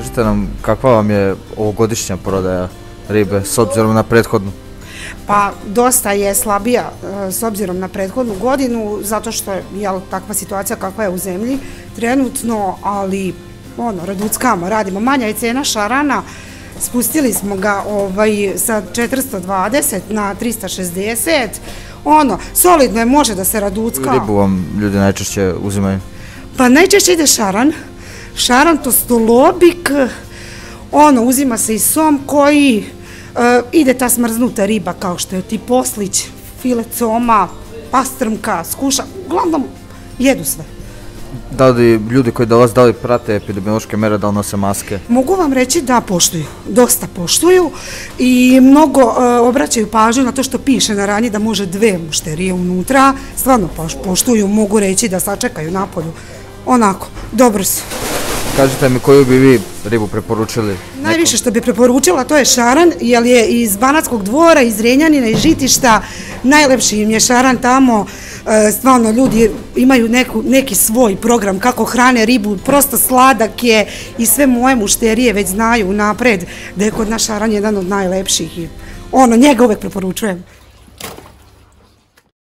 Kažite nam kakva vam je ovogodišnja prodaja ribe s obzirom na prethodnu? Pa dosta je slabija s obzirom na prethodnu godinu, zato što je takva situacija kakva je u zemlji trenutno, ali raduckamo, radimo. Manja je cena šarana, spustili smo ga sa 420 na 360, solidno je, može da se raducka. Ribu vam ljudi najčešće uzimaju? Pa najčešće ide šaran, tostolobik, uzima se i som koji ide ta smrznuta riba kao što je ti poslić, filet soma, pastrmka, skuša, uglavnom jedu sve. Da li ljudi koji dolaze, da li prate epidemiološke mere, da li nose maske? Mogu vam reći da poštuju, dosta poštuju i mnogo obraćaju pažnju na to što piše na ranji da može 2 mušterije unutra, stvarno poštuju, mogu reći da sačekaju napolju, onako, dobro su. Kažite mi koju bi vi ribu preporučili? Najviše što bi preporučila to je šaran, jer je iz Banatskog dvora, iz Renjanina, iz Žitišta, najlepši im je šaran tamo, stvarno ljudi imaju neki svoj program kako hrane ribu, prosto sladak je i sve moje mušterije već znaju napred da je kod nas šaran jedan od najlepših i njega uvek preporučujem.